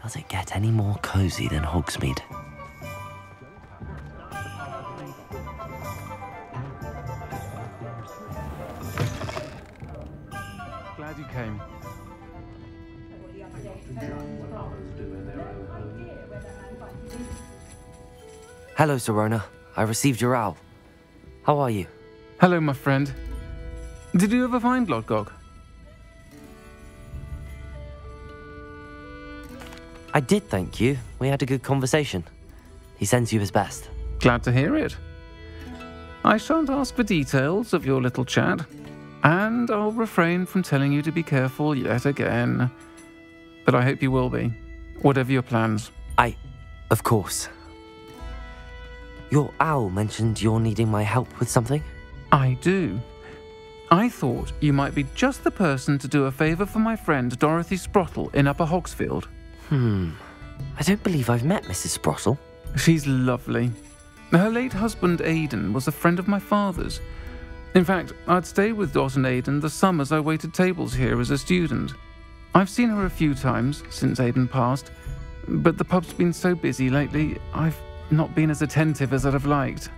Does it get any more cozy than Hogsmeade? Glad you came. Hello, Sirona. I received your owl. How are you? Hello, my friend. Did you ever find Lodgok? I did, thank you. We had a good conversation. He sends you his best. Glad to hear it. I shan't ask for details of your little chat, and I'll refrain from telling you to be careful yet again. But I hope you will be, whatever your plans. Of course. Your owl mentioned you're needing my help with something? I do. I thought you might be just the person to do a favour for my friend Dorothy Sprottle in Upper Hogsfield. I don't believe I've met Mrs. Sprottle. She's lovely. Her late husband Aidan was a friend of my father's. In fact, I'd stay with Dot and Aidan the summers I waited tables here as a student. I've seen her a few times since Aidan passed, but the pub's been so busy lately, I've not been as attentive as I'd have liked.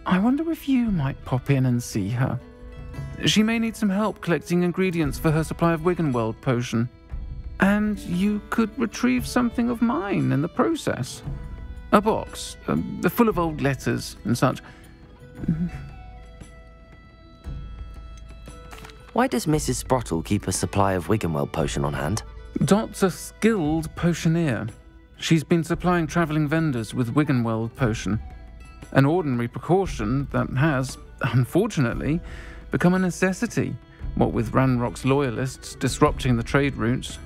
I wonder if you might pop in and see her. She may need some help collecting ingredients for her supply of Wiggenweld potion. And you could retrieve something of mine in the process. A box, full of old letters and such. Why does Mrs. Sprottle keep a supply of Wiggenweld potion on hand? Dot's a skilled potioneer. She's been supplying travelling vendors with Wiggenweld potion. An ordinary precaution that has, unfortunately, become a necessity, what with Ranrock's loyalists disrupting the trade routes.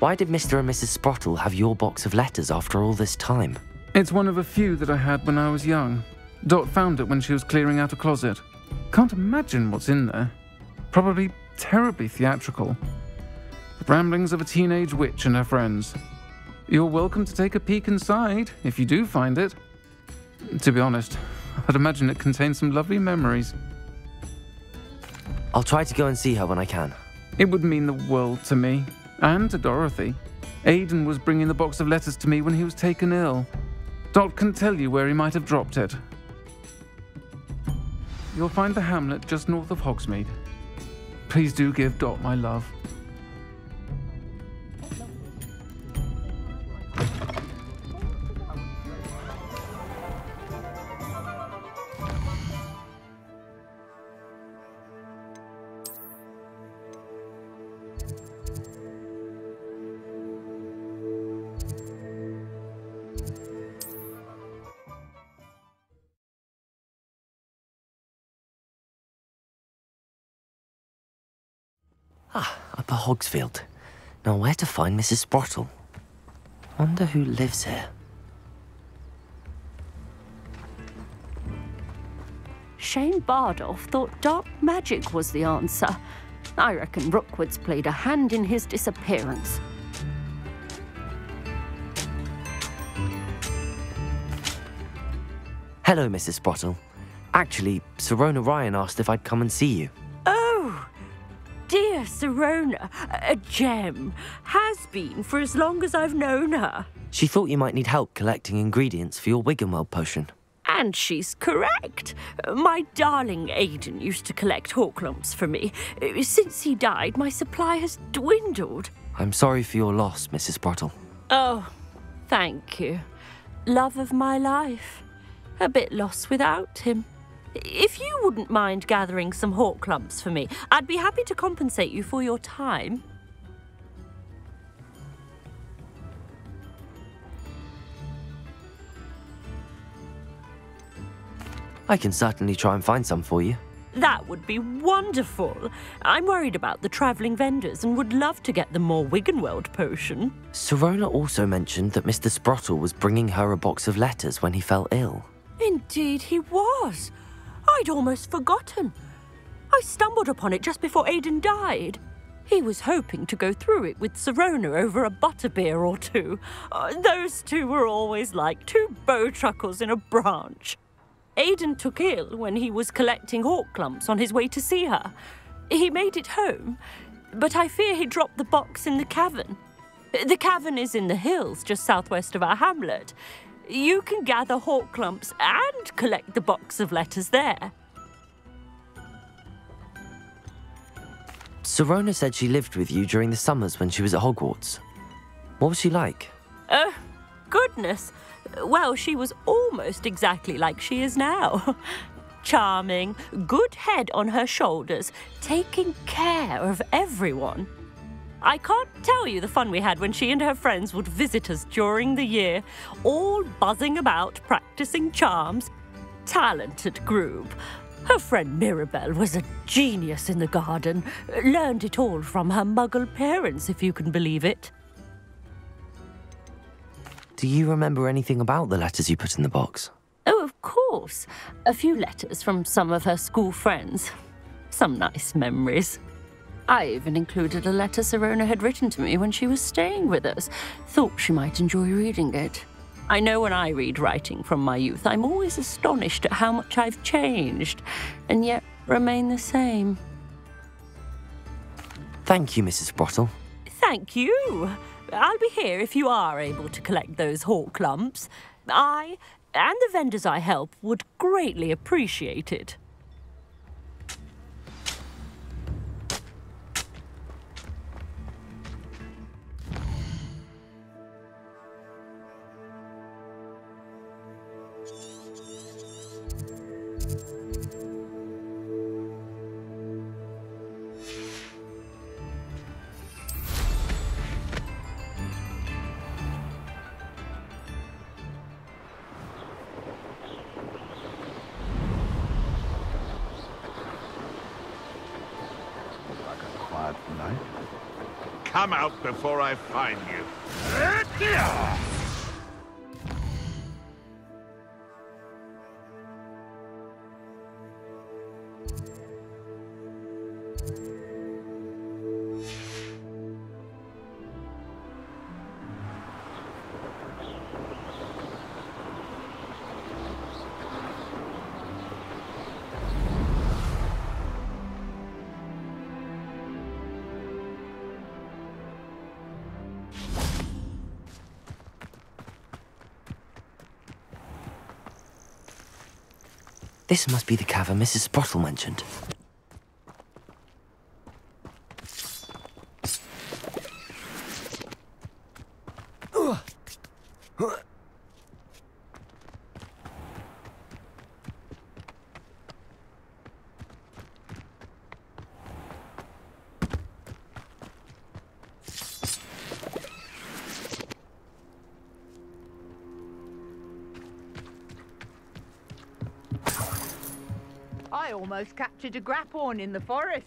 Why did Mr. and Mrs. Sprottle have your box of letters after all this time? It's one of a few that I had when I was young. Dot found it when she was clearing out a closet. Can't imagine what's in there. Probably terribly theatrical. The ramblings of a teenage witch and her friends. You're welcome to take a peek inside, if you do find it. To be honest, I'd imagine it contains some lovely memories. I'll try to go and see her when I can. It would mean the world to me, and to Dorothy. Aidan was bringing the box of letters to me when he was taken ill. Dot can tell you where he might have dropped it. You'll find the hamlet just north of Hogsmeade. Please do give Dot my love. Upper Hogsfield. Now where to find Mrs. Sprottle? Wonder who lives here. Shane Bardolph thought dark magic was the answer. I reckon Rookwood's played a hand in his disappearance. Hello, Mrs. Sprottle. Actually, Sirona Ryan asked if I'd come and see you. Oh, dear Sirona, a gem. Has been for as long as I've known her. She thought you might need help collecting ingredients for your Wiggenweld potion. And she's correct. My darling Aidan used to collect Horklumps for me. Since he died, my supply has dwindled. I'm sorry for your loss, Mrs. Sprottle. Oh, thank you. Love of my life. A bit lost without him. If you wouldn't mind gathering some Horklumps for me, I'd be happy to compensate you for your time. I can certainly try and find some for you. That would be wonderful. I'm worried about the travelling vendors and would love to get them more Wiggenweld potion. Sirona also mentioned that Mr. Sprottle was bringing her a box of letters when he fell ill. Indeed he was. I'd almost forgotten. I stumbled upon it just before Aidan died. He was hoping to go through it with Sirona over a butterbeer or two. Those two were always like two bowtruckles in a branch. Aidan took ill when he was collecting Horklumps on his way to see her. He made it home, but I fear he dropped the box in the cavern. The cavern is in the hills just southwest of our hamlet. You can gather hawk clumps and collect the box of letters there. Sirona said she lived with you during the summers when she was at Hogwarts. What was she like? Goodness. Well, she was almost exactly like she is now. Charming, good head on her shoulders, taking care of everyone. I can't tell you the fun we had when she and her friends would visit us during the year, all buzzing about, practicing charms. Talented group. Her friend Mirabelle was a genius in the garden. Learned it all from her muggle parents, if you can believe it. Do you remember anything about the letters you put in the box? Oh, of course. A few letters from some of her school friends. Some nice memories. I even included a letter Sirona had written to me when she was staying with us. Thought she might enjoy reading it. I know when I read writing from my youth, I'm always astonished at how much I've changed, and yet remain the same. Thank you, Mrs. Sprottle. Thank you. I'll be here if you are able to collect those hawk clumps. I, and the vendors I help, would greatly appreciate it. Come out before I find you. This must be the cavern Mrs. Sprottle mentioned. I almost captured a grapphorn in the forest.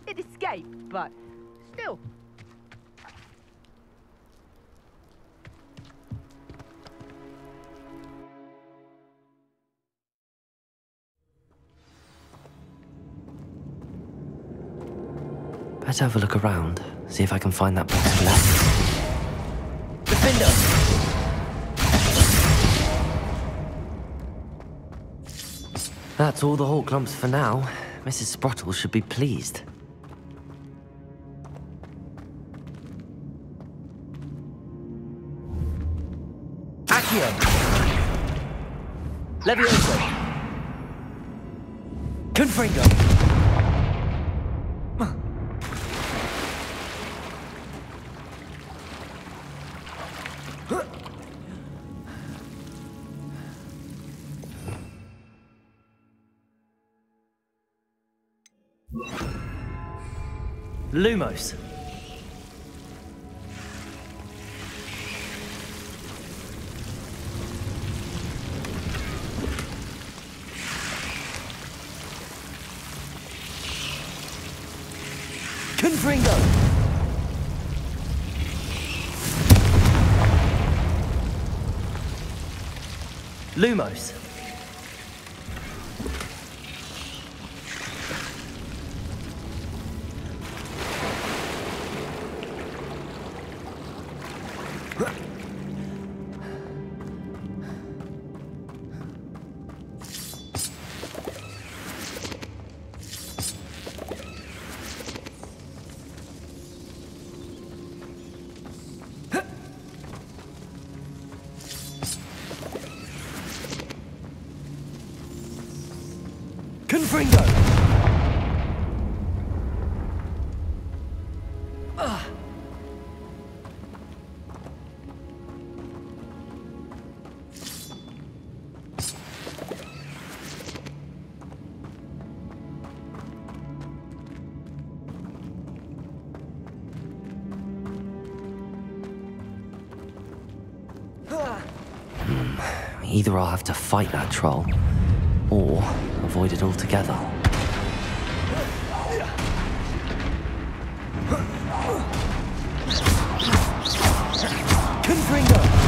It escaped, but still. Better have a look around, see if I can find that box of letters. Defender! That's all the hawk clumps for now. Mrs. Sprottle should be pleased. Accio! Levioso! Confringo! Lumos. Confringo. Lumos. Confringo! Either I'll have to fight that troll, or avoid it altogether. Confringo!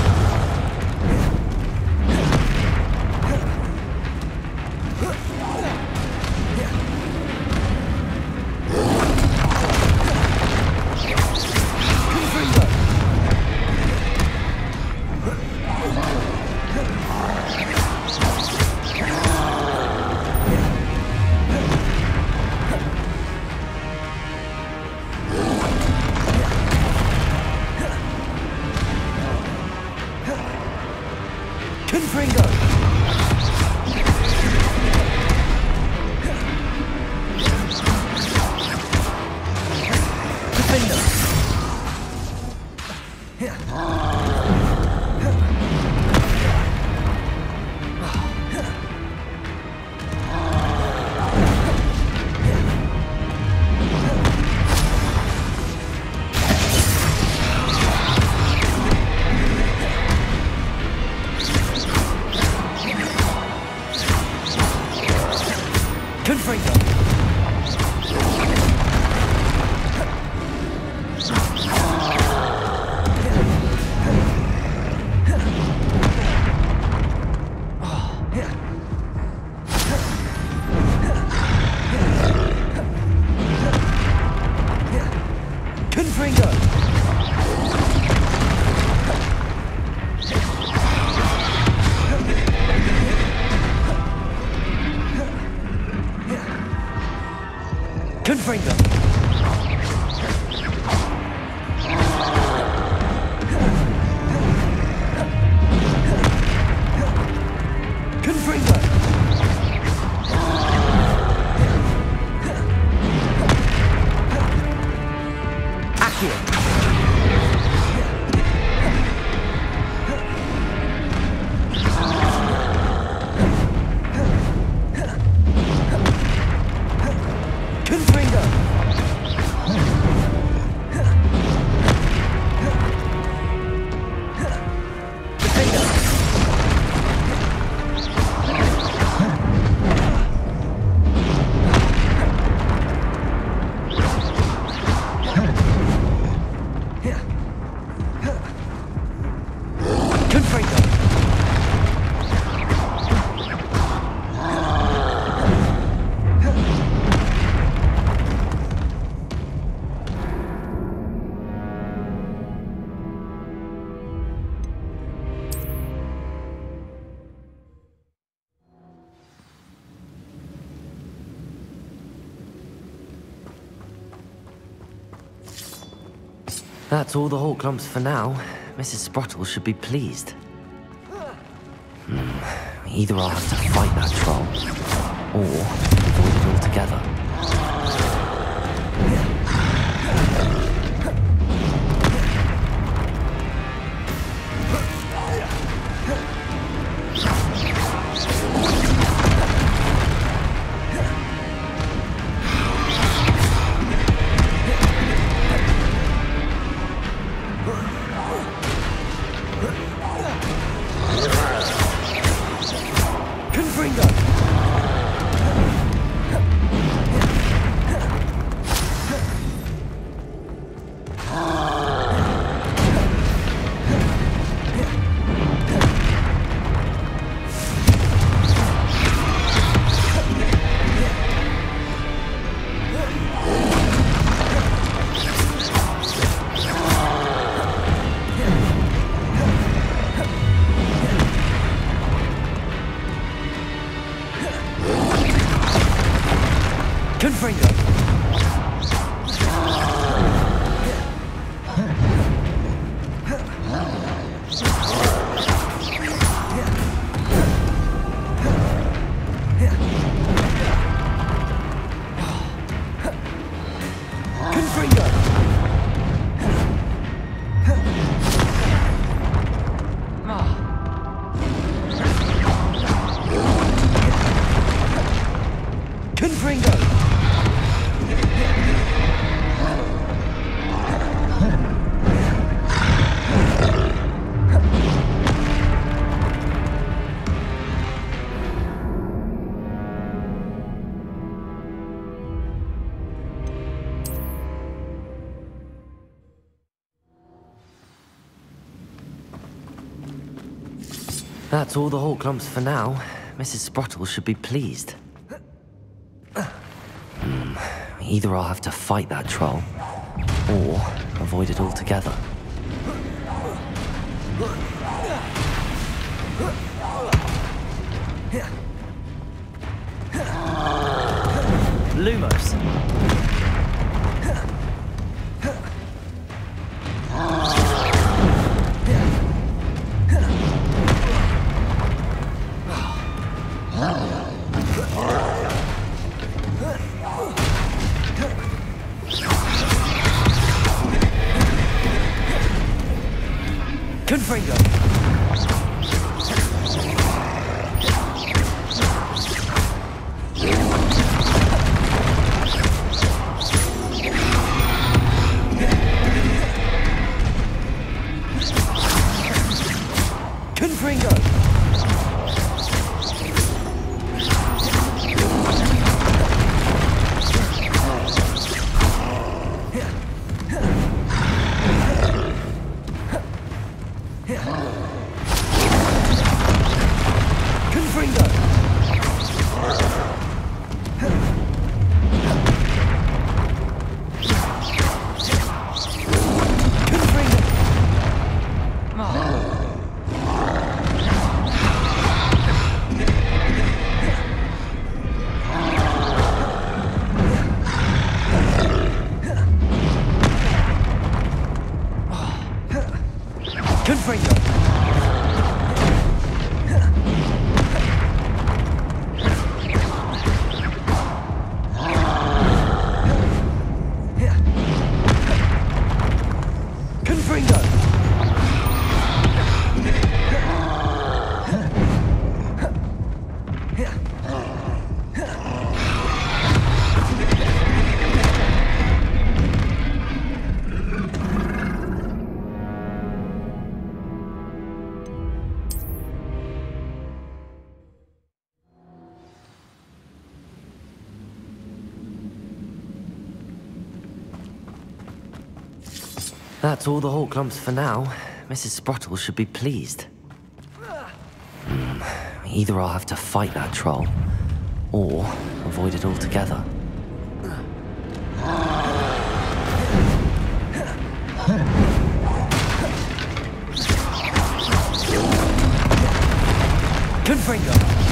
That's all the Hawk Lumps for now. Mrs. Spruttle should be pleased. Either I'll have to fight that troll, or avoid it altogether. Confringo! That's all the whole clumps for now. Mrs. Sprottle should be pleased. Either I'll have to fight that troll, or avoid it altogether. Lumos. Confringo. Confringo. That's all the whole clumps for now. Mrs. Sprottle should be pleased. Either I'll have to fight that troll, or avoid it altogether. Confringo!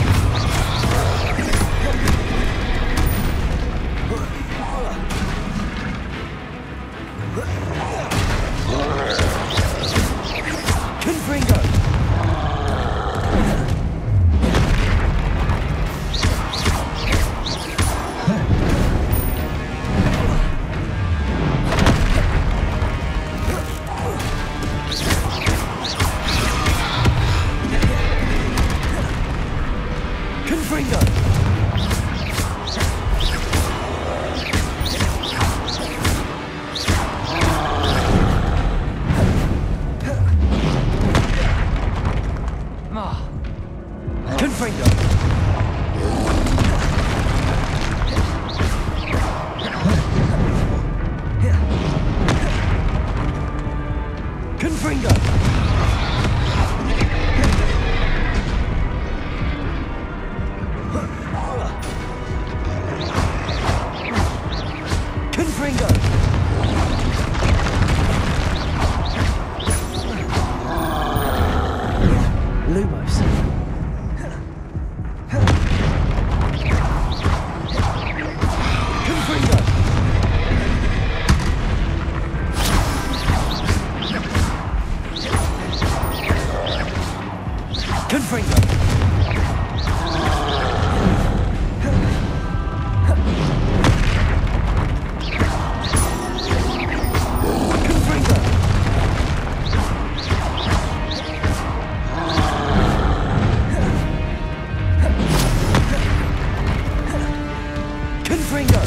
Confringo!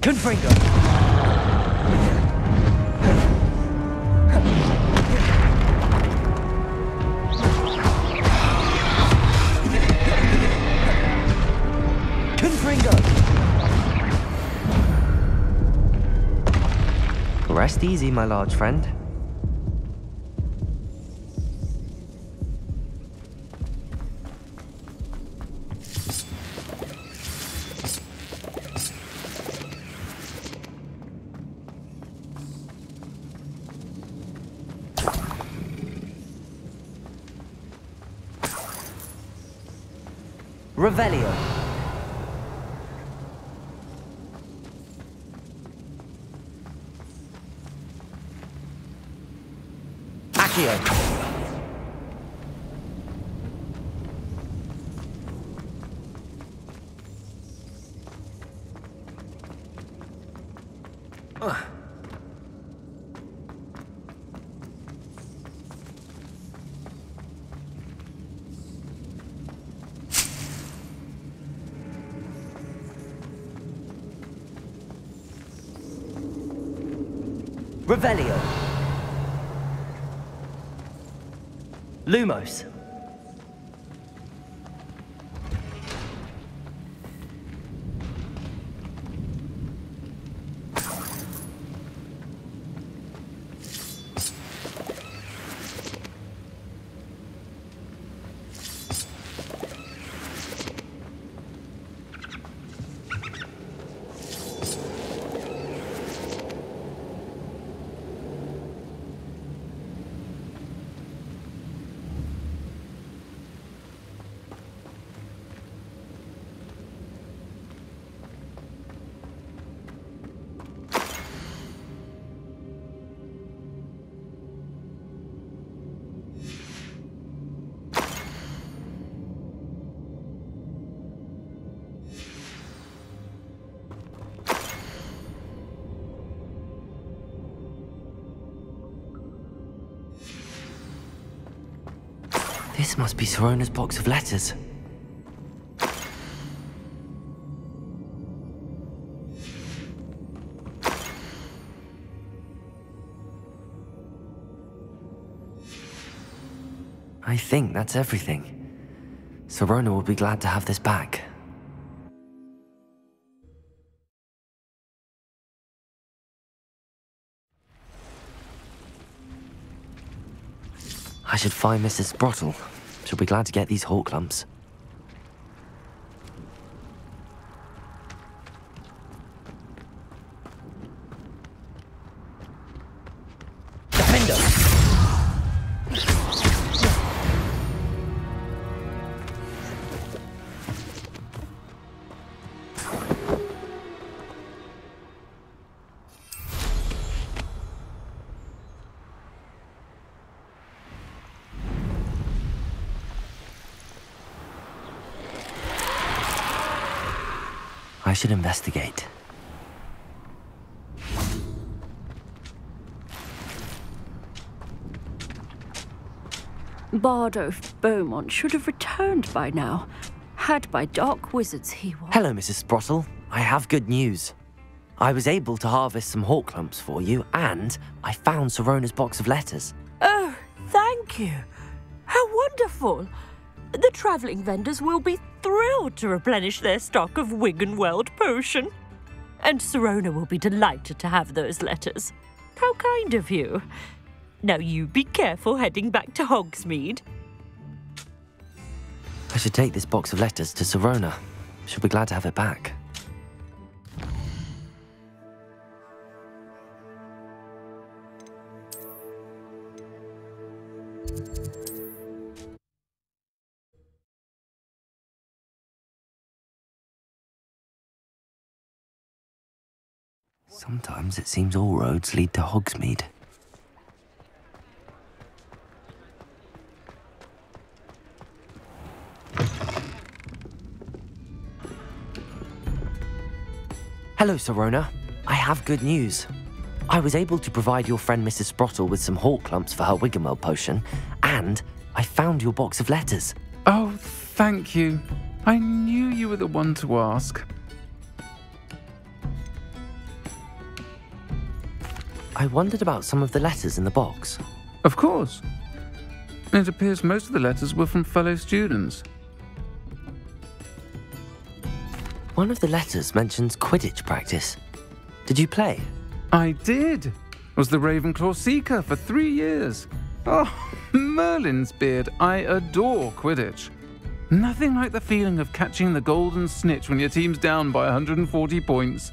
Confringo! Rest easy, my large friend. Revelio. Accio. Revelio. Lumos. This must be Sirona's box of letters. I think that's everything. Sirona will be glad to have this back. I should find Mrs. Sprottle. She'll be glad to get these hawk lumps. Defender! I should investigate. Bardo Beaumont should have returned by now. Had by dark wizards he was. Hello, Mrs. Sprottle. I have good news. I was able to harvest some hawk lumps for you, and I found Sirona's box of letters. Oh, thank you. How wonderful. The travelling vendors will be thrilled to replenish their stock of Wiggenweld potion. And Sirona will be delighted to have those letters. How kind of you. Now you be careful heading back to Hogsmeade. I should take this box of letters to Sirona. She'll be glad to have it back. Sometimes it seems all roads lead to Hogsmeade. Hello, Sirona. I have good news. I was able to provide your friend Mrs. Sprottle with some hawk lumps for her Wiggenweld potion, and I found your box of letters. Oh, thank you. I knew you were the one to ask. I wondered about some of the letters in the box. Of course. It appears most of the letters were from fellow students. One of the letters mentions Quidditch practice. Did you play? I did. Was the Ravenclaw Seeker for 3 years. Oh, Merlin's beard. I adore Quidditch. Nothing like the feeling of catching the golden snitch when your team's down by 140 points.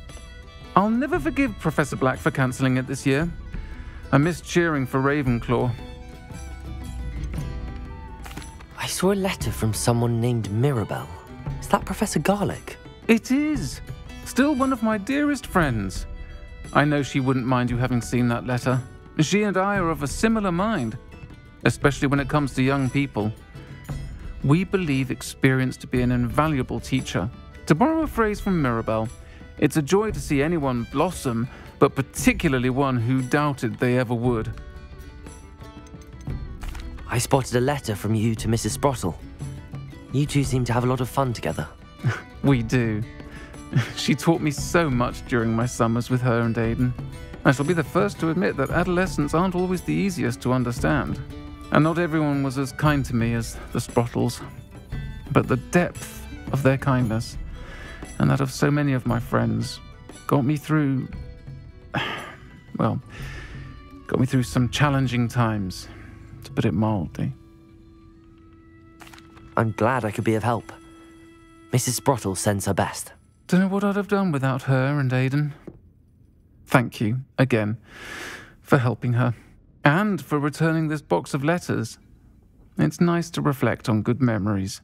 I'll never forgive Professor Black for cancelling it this year. I missed cheering for Ravenclaw. I saw a letter from someone named Mirabelle. Is that Professor Garlick? It is. Still one of my dearest friends. I know she wouldn't mind you having seen that letter. She and I are of a similar mind, especially when it comes to young people. We believe experience to be an invaluable teacher. To borrow a phrase from Mirabelle, it's a joy to see anyone blossom, but particularly one who doubted they ever would. I spotted a letter from you to Mrs. Sprottle. You two seem to have a lot of fun together. We do. She taught me so much during my summers with her and Aiden. I shall be the first to admit that adolescents aren't always the easiest to understand. And not everyone was as kind to me as the Sprottles. But the depth of their kindness, and that of so many of my friends, got me through some challenging times, to put it mildly. I'm glad I could be of help. Mrs. Sprottle sends her best. Don't know what I'd have done without her and Aiden. Thank you, again, for helping her, and for returning this box of letters. It's nice to reflect on good memories.